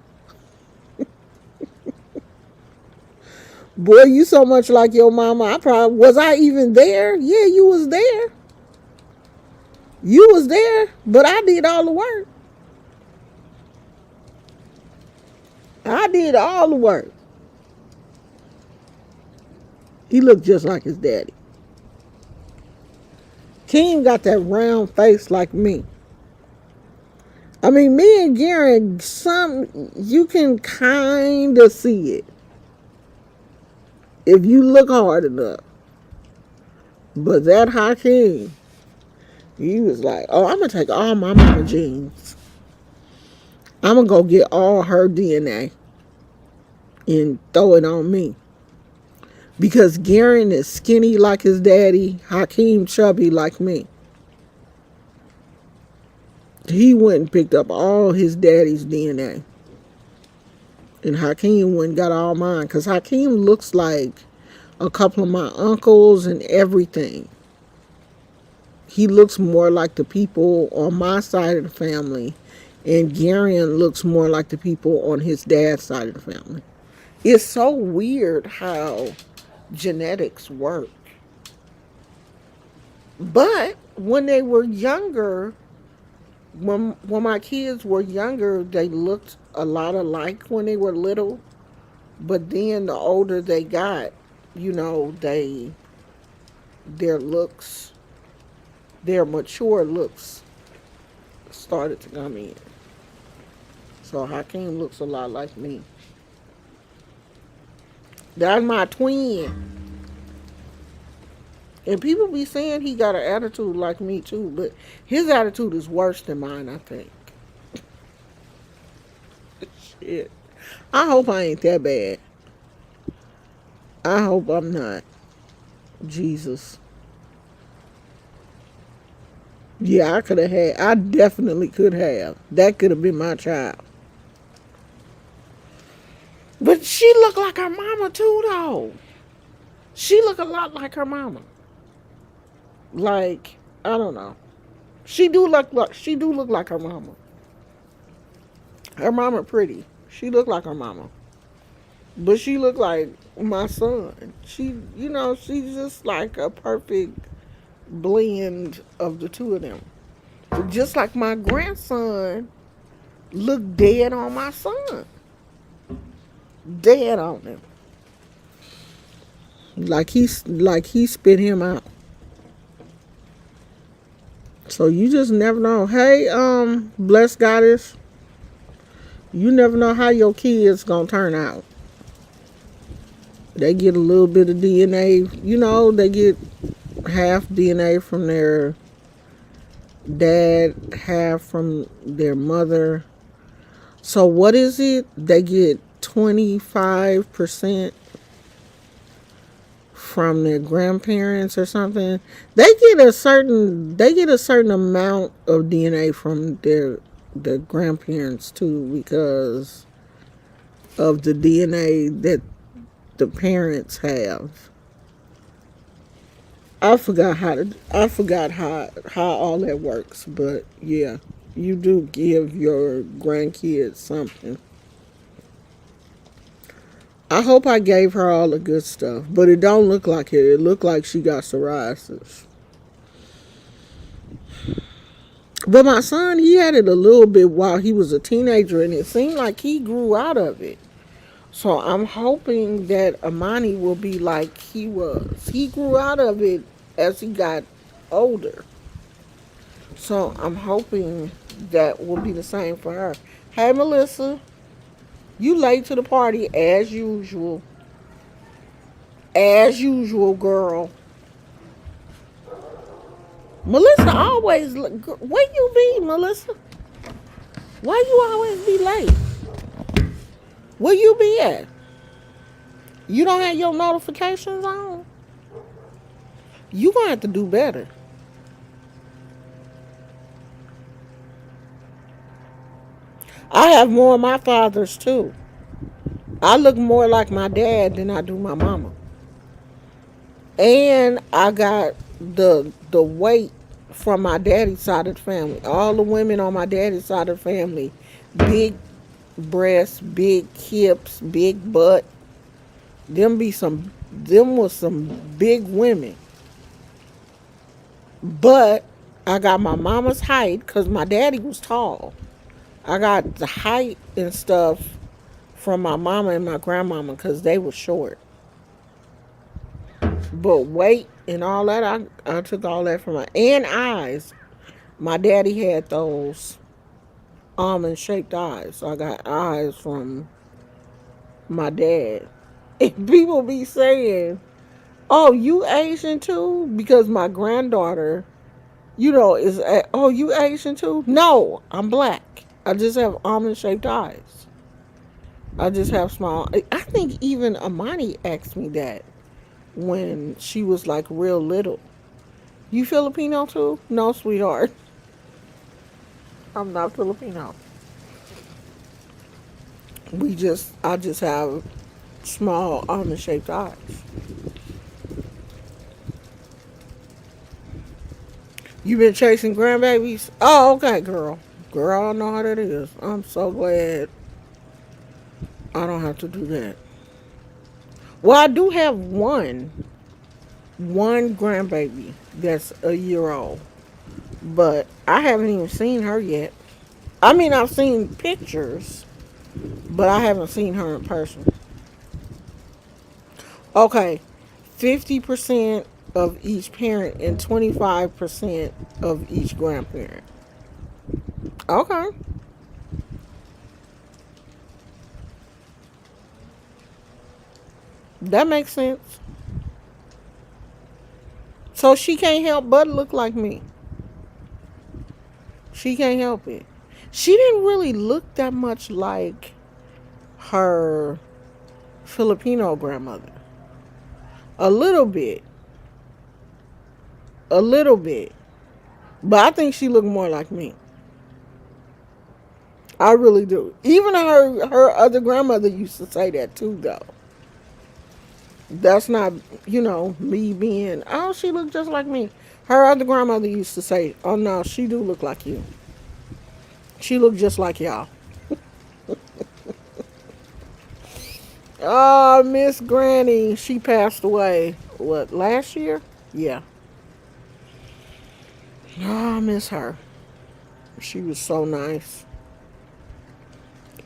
Boy, you so much like your mama. Was I even there? Yeah, you was there. You was there, but I did all the work. I did all the work. He looked just like his daddy. Keem got that round face like me. I mean, me and Garen, you can kind of see it if you look hard enough. But that Hakeem, he was like, oh, I'm going to take all my mama genes. I'm going to go get all her DNA and throw it on me. Because Garen is skinny like his daddy, Hakeem chubby like me. He went and picked up all his daddy's DNA. And Hakeem went and got all mine. Because Hakeem looks like a couple of my uncles and everything. He looks more like the people on my side of the family. And Garen looks more like the people on his dad's side of the family. It's so weird how genetics work. But when they were younger, when my kids were younger, they looked a lot alike when they were little. But then the older they got, their mature looks started to come in. So Hakeem looks a lot like me. That's my twin. And people be saying he got an attitude like me too, but his attitude is worse than mine, I think. Shit. I hope I ain't that bad. I hope I'm not. Jesus. Yeah, I definitely could have. That could have been my child. But she looked like her mama too, though. She looked a lot like her mama. Like, I don't know. She do look like her mama. Her mama pretty. She look like her mama. But she look like my son. She's just like a perfect blend of the two of them. Just like my grandson looked dead on my son. Dead on him. Like he spit him out. So you just never know. Hey, blessed goddess. You never know how your kids gonna turn out. They get a little bit of DNA. They get half DNA from their dad, half from their mother. So what is it? They get 25% from their grandparents or something. They get a certain amount of DNA from their grandparents too, because of the DNA that the parents have. I forgot how all that works, but yeah, you do give your grandkids something. I hope I gave her all the good stuff, but it don't look like it. It looked like she got psoriasis. But my son, he had it a little bit while he was a teenager, and it seemed like he grew out of it. So I'm hoping that Amani will be like he was. He grew out of it as he got older. So I'm hoping that will be the same for her. Hey, Melissa, you late to the party as usual. As usual, girl. Melissa always. Where you be, Melissa? Why you always be late? Where you be at? You don't have your notifications on? You gonna have to do better. I have more of my fathers too. I look more like my dad than I do my mama. And I got the weight from my daddy's side of the family. All the women on my daddy's side of the family, big breasts, big hips, big butt. Them was some big women. But I got my mama's height because my daddy was tall. I got the height and stuff from my mama and my grandmama because they were short. But weight and all that, I took all that from my and eyes. My daddy had those almond shaped eyes. So I got eyes from my dad. And people be saying, "Oh, you Asian too?" Because my granddaughter, oh, you Asian too? No, I'm black. I just have almond shaped eyes. I just have small. I think even Amani asked me that when she was like real little. You Filipino too? No, sweetheart. I'm not Filipino. I just have small almond shaped eyes. You been chasing grandbabies? Oh, okay, girl. Girl, I know how that is. I'm so glad I don't have to do that. Well, I do have one grandbaby that's a year old, but I haven't even seen her yet. I mean, I've seen pictures, but I haven't seen her in person. Okay, 50% of each parent and 25% of each grandparent. Okay, that makes sense. So she can't help but look like me. She can't help it. She didn't really look that much like her Filipino grandmother. A little bit. A little bit. But I think she looked more like me. I really do. Even her other grandmother used to say that too though. That's not, me being, oh, she looked just like me. Her other grandmother used to say, oh no, she do look like you. She looked just like y'all. Oh, Miss Granny, she passed away. What, last year? Yeah. Oh, I miss her. She was so nice.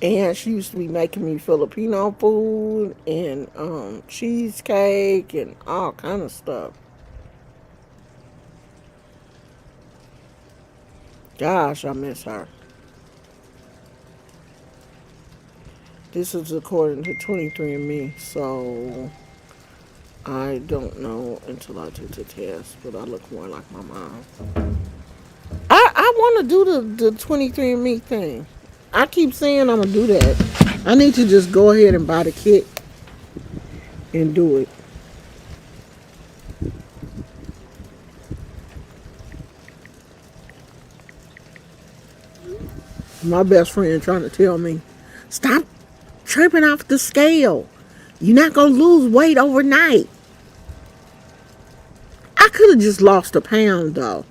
And she used to be making me Filipino food and cheesecake and all kind of stuff. Gosh, I miss her. This is according to 23andMe, so I don't know until I take the test, but I look more like my mom. I want to do the 23andMe thing. I keep saying I'm gonna do that. I need to just go ahead and buy the kit and do it. My best friend trying to tell me, stop tripping off the scale. You're not gonna lose weight overnight. I could have just lost a pound though.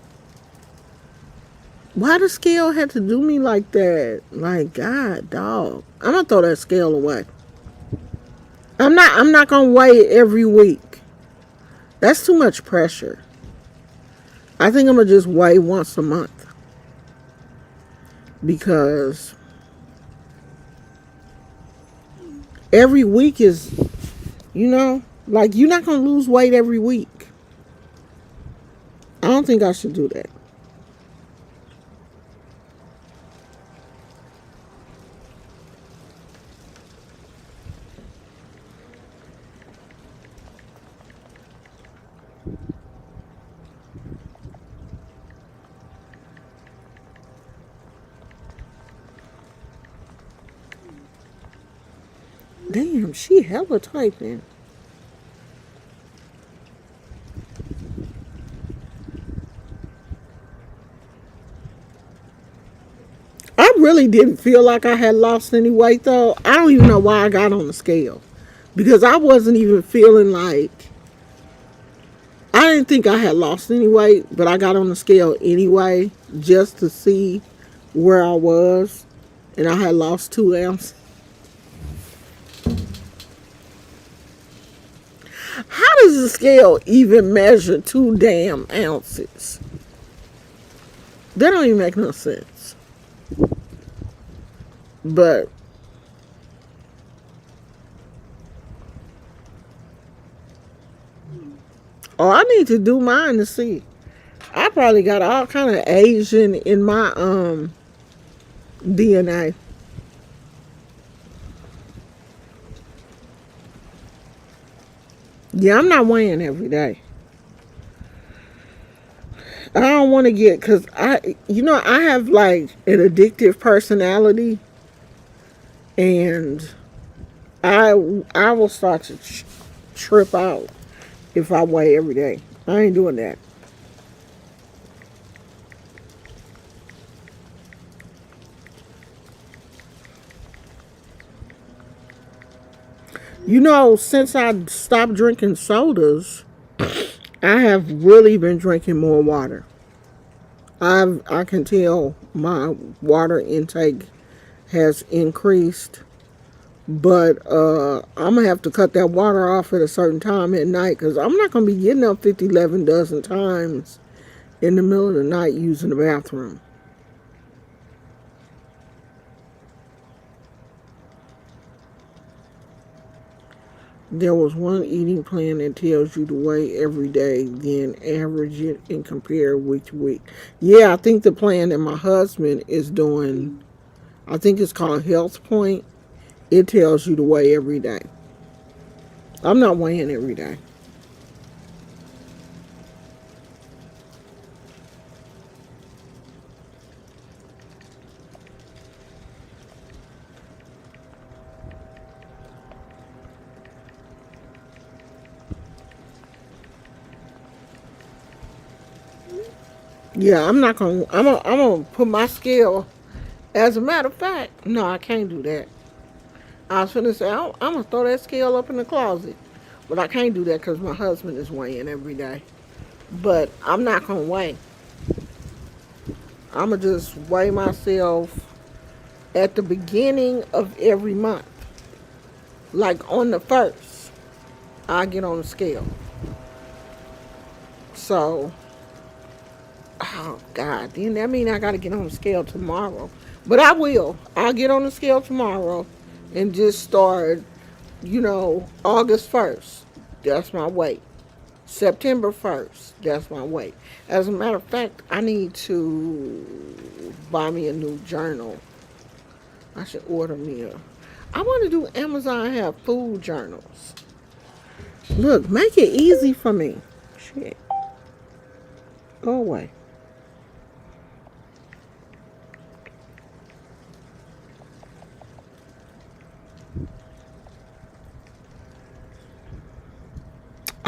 Why the scale had to do me like that? Like, God, dog. I'm gonna throw that scale away. I'm not gonna weigh it every week. That's too much pressure. I think I'm gonna just weigh once a month. Because every week is, like you're not gonna lose weight every week. I don't think I should do that. Damn, she hella typing. I really didn't feel like I had lost any weight though. I don't even know why I got on the scale. Because I wasn't even feeling like, I didn't think I had lost any weight, but I got on the scale anyway just to see where I was. And I had lost 2 ounces. How does the scale even measure 2 damn ounces? That don't even make no sense. But I need to do mine to see. I probably got all kind of Asian in my DNA. Yeah, I'm not weighing every day. I don't want to get, because I have like an addictive personality, and I will start to trip out if I weigh every day. I ain't doing that. Since I stopped drinking sodas, I have really been drinking more water. I can tell my water intake has increased, but I'm gonna have to cut that water off at a certain time at night because I'm not gonna be getting up 50, 11 dozen times in the middle of the night using the bathroom. There was one eating plan that tells you to weigh every day, then average it and compare week to week. Yeah, I think the plan that my husband is doing, I think it's called Health Point. It tells you to weigh every day. I'm not weighing every day. Yeah, I'm not gonna. I'm gonna put my scale. As a matter of fact, no, I can't do that. I was finna say I'm gonna throw that scale up in the closet, but I can't do that because my husband is weighing every day. But I'm not gonna weigh. I'm gonna just weigh myself at the beginning of every month, like on the first. I get on the scale. So, oh God, then that means I gotta get on the scale tomorrow. But I will. I'll get on the scale tomorrow and just start, August 1st. That's my weight. September 1st. That's my weight. As a matter of fact, I need to buy me a new journal. I should order me a. I want to do Amazon have food journals. Look, make it easy for me. Shit. Go away.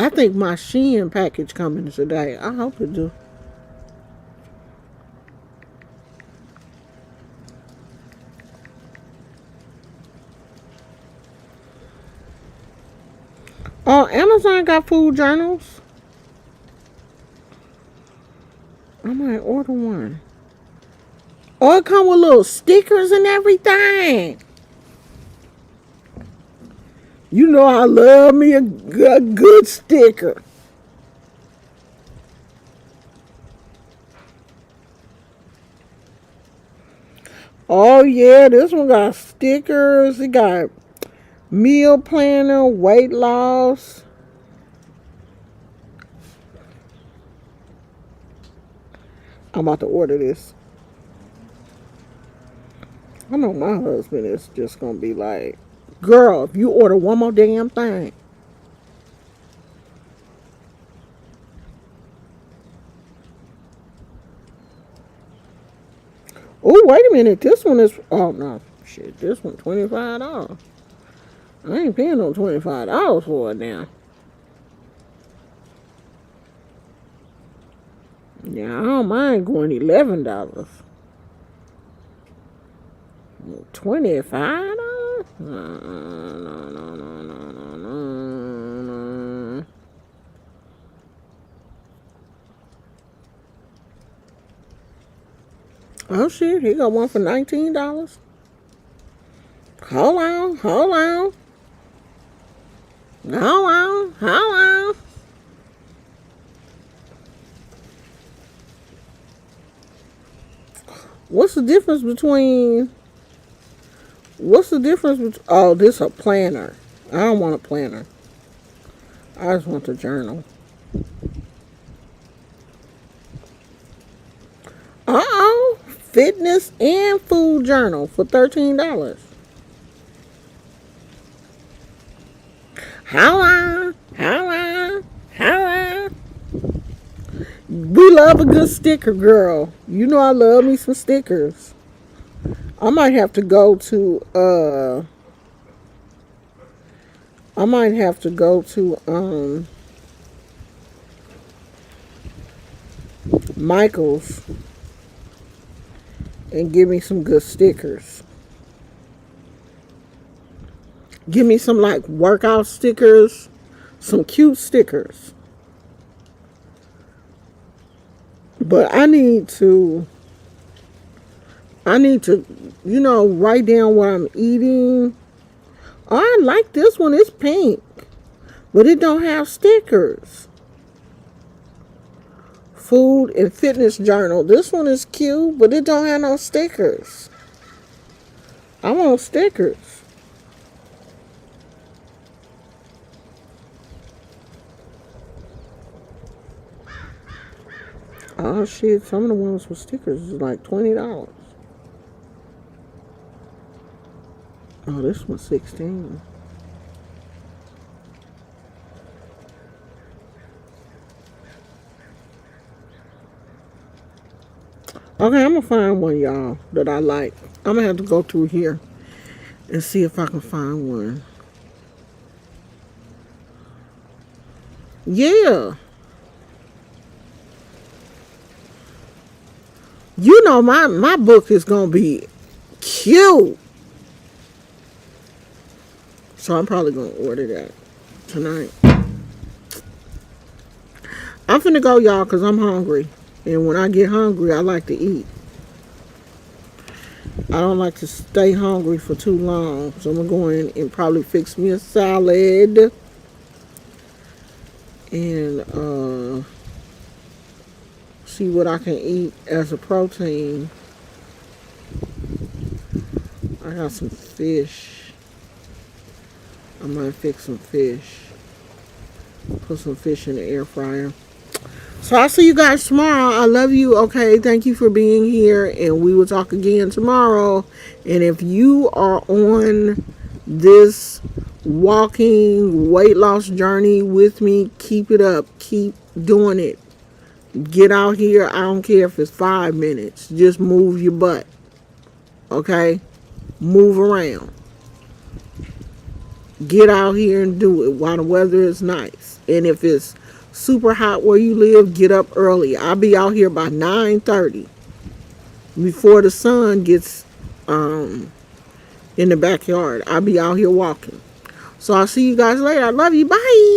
I think my Shein package coming today. I hope it do. Oh, Amazon got food journals. I might order one. Oh, it come with little stickers and everything. You know I love me a good sticker. Oh yeah, this one got stickers. It got meal planner, weight loss. I'm about to order this. I know my husband is just gonna be like, girl, if you order one more damn thing. Oh, wait a minute. This one is, oh no, shit, this one $25. I ain't paying no $25 for it now. Yeah, I don't mind going $11. $25? No, no, no, no, no, no, no. Oh shit, he got one for $19. Hold on, hold on. Hold on, hold on. What's the difference between... Oh, this a planner. I don't want a planner. I just want the journal. Uh-oh. Fitness and food journal for $13. How long? How long? How long? We love a good sticker, girl. You know I love me some stickers. I might have to go to Michael's and give me some good stickers. Give me some like workout stickers, some cute stickers. But I need to, write down what I'm eating. Oh, I like this one. It's pink, but it don't have stickers. Food and fitness journal. This one is cute, but it don't have no stickers. I want stickers. Oh shit, some of the ones with stickers is like $20. Oh, this one's 16. Okay, I'm gonna find one, y'all, that I like. I'm gonna have to go through here and see if I can find one. Yeah. You know my book is gonna be cute. So I'm probably gonna order that tonight. I'm finna go, y'all, because I'm hungry. And when I get hungry, I like to eat. I don't like to stay hungry for too long. So I'm gonna go in and probably fix me a salad. And see what I can eat as a protein. I got some fish. I might fix some fish. Put some fish in the air fryer. So I'll see you guys tomorrow. I love you. Okay, thank you for being here. And we will talk again tomorrow. And if you are on this walking weight loss journey with me, keep it up. Keep doing it. Get out here. I don't care if it's 5 minutes. Just move your butt. Okay? Move around. Get out here and do it while the weather is nice. And if it's super hot where you live, get up early. I'll be out here by 9:30 before the sun gets in the backyard. I'll be out here walking. So I'll see you guys later. I love you. Bye.